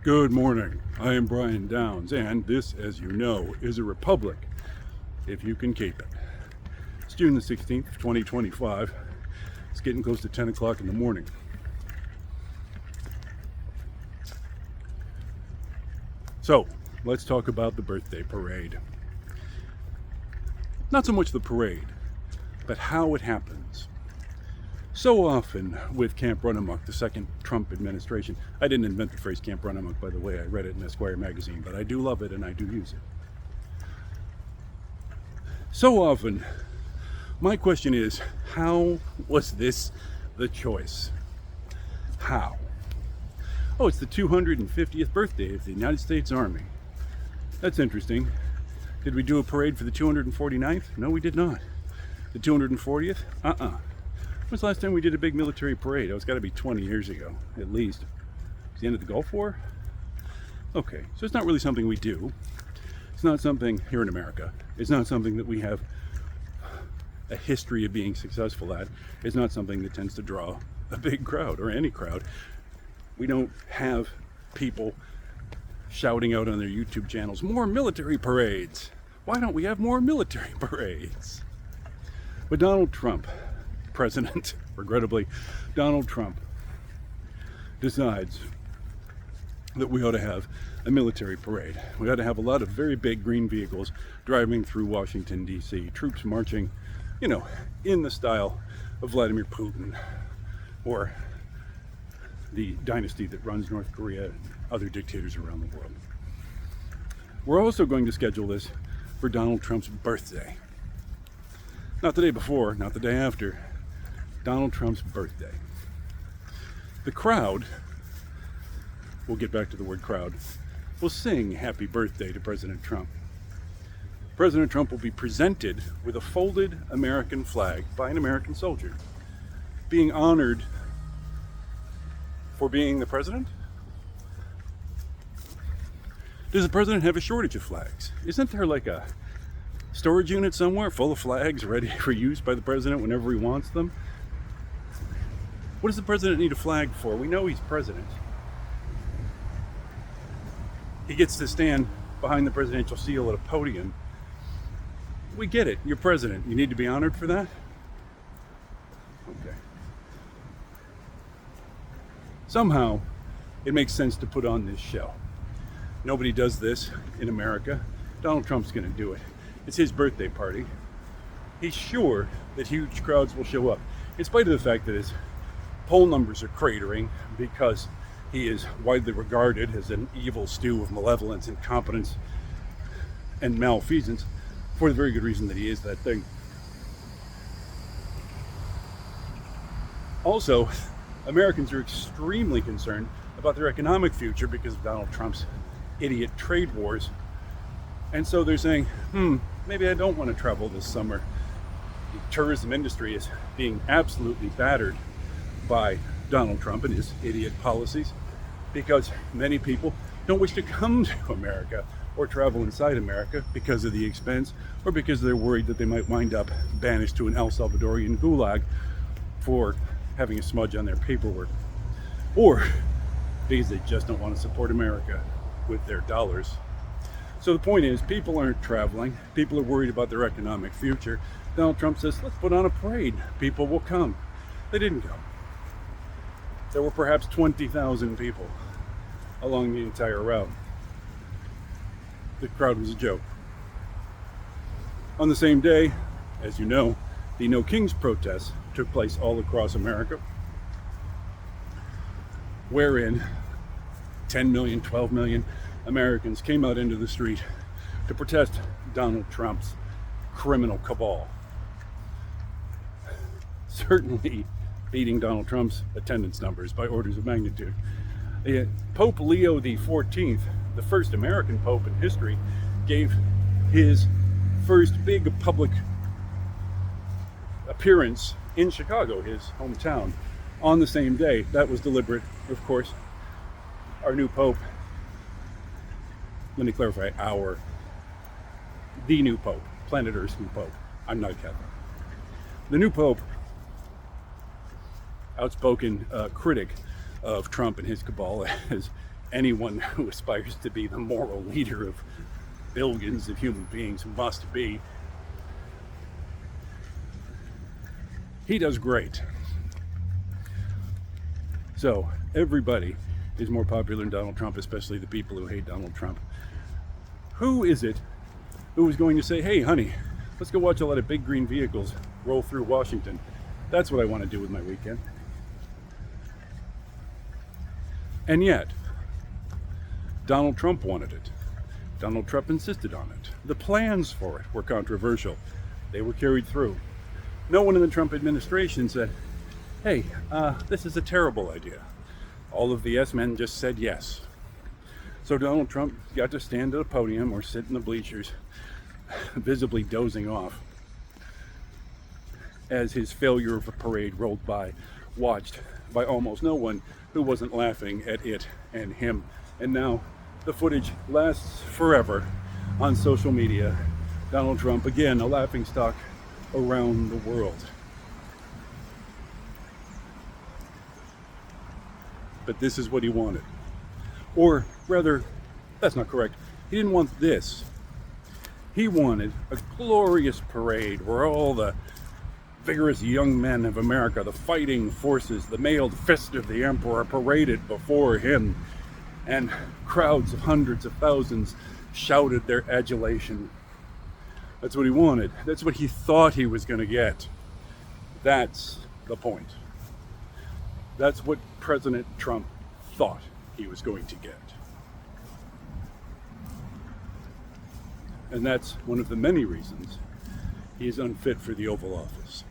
Good morning. I am Brian Downs, and this, as you know, is a republic, if you can keep it. It's June the 16th, 2025. It's getting close to 10 o'clock in the morning. So, let's talk about the birthday parade. Not so much the parade, but how it happens. So often with Camp Run Amok, the second Trump administration, I didn't invent the phrase Camp Run Amok, by the way. I read it in Esquire magazine, but I do love it and I do use it. So often, my question is, how was this the choice? How? Oh, it's the 250th birthday of the United States Army. That's interesting. Did we do a parade for the 249th? No, we did not. The 240th? When was the last time we did a big military parade? It's got to be 20 years ago, at least. It's the end of the Gulf War? Okay, so it's not really something we do. It's not something here in America. It's not something that we have a history of being successful at. It's not something that tends to draw a big crowd or any crowd. We don't have people shouting out on their YouTube channels, more military parades. Why don't we have more military parades? But Donald Trump, president, regrettably, Donald Trump decides that we ought to have a military parade. We ought to have a lot of very big green vehicles driving through Washington, D.C., troops marching, in the style of Vladimir Putin or the dynasty that runs North Korea and other dictators around the world. We're also going to schedule this for Donald Trump's birthday. Not the day before, not the day after. Donald Trump's birthday. The crowd, we'll get back to the word crowd, will sing happy birthday to President Trump. President Trump will be presented with a folded American flag by an American soldier, being honored for being the president. Does the president have a shortage of flags? Isn't there like a storage unit somewhere full of flags ready for use by the president whenever he wants them? What does the president need a flag for? We know he's president. He gets to stand behind the presidential seal at a podium. We get it. You're president. You need to be honored for that? Okay. Somehow, it makes sense to put on this show. Nobody does this in America. Donald Trump's going to do it. It's his birthday party. He's sure that huge crowds will show up, in spite of the fact that his poll numbers are cratering because he is widely regarded as an evil stew of malevolence, incompetence, and malfeasance, for the very good reason that he is that thing. Also, Americans are extremely concerned about their economic future because of Donald Trump's idiot trade wars. And so they're saying, maybe I don't want to travel this summer. The tourism industry is being absolutely battered by Donald Trump and his idiot policies because many people don't wish to come to America or travel inside America because of the expense or because they're worried that they might wind up banished to an El Salvadorian gulag for having a smudge on their paperwork, or because they just don't want to support America with their dollars. So the point is, people aren't traveling. People are worried about their economic future. Donald Trump says, let's put on a parade. People will come. They didn't come. There were perhaps 20,000 people along the entire route. The crowd was a joke. On the same day, as you know, the No Kings protests took place all across America, wherein 10 million, 12 million Americans came out into the street to protest Donald Trump's criminal cabal. Certainly beating Donald Trump's attendance numbers by orders of magnitude. Pope Leo XIV, the first American pope in history, gave his first big public appearance in Chicago, his hometown, on the same day. That was deliberate, of course. Our new pope, let me clarify, the new pope, planet Earth's new pope. I'm not a Catholic. The new pope, outspoken critic of Trump and his cabal, as anyone who aspires to be the moral leader of billions of human beings must be. He does great. So everybody is more popular than Donald Trump, especially the people who hate Donald Trump. Who is it who is going to say, hey, honey, let's go watch a lot of big green vehicles roll through Washington? That's what I want to do with my weekend. And yet, Donald Trump wanted it. Donald Trump insisted on it. The plans for it were controversial. They were carried through. No one in the Trump administration said, hey, this is a terrible idea. All of the yes men just said yes. So Donald Trump got to stand at a podium or sit in the bleachers, visibly dozing off, as his failure of a parade rolled by, watched by almost no one who wasn't laughing at it and him. And now the footage lasts forever on social media. Donald Trump, again, a laughingstock around the world. But this is what he wanted. Or rather, that's not correct. He didn't want this. He wanted a glorious parade where all the vigorous young men of America, the fighting forces, the mailed fist of the emperor, paraded before him, and crowds of hundreds of thousands shouted their adulation. That's what he wanted. That's what he thought he was going to get. That's the point. That's what President Trump thought he was going to get. And that's one of the many reasons he is unfit for the Oval Office.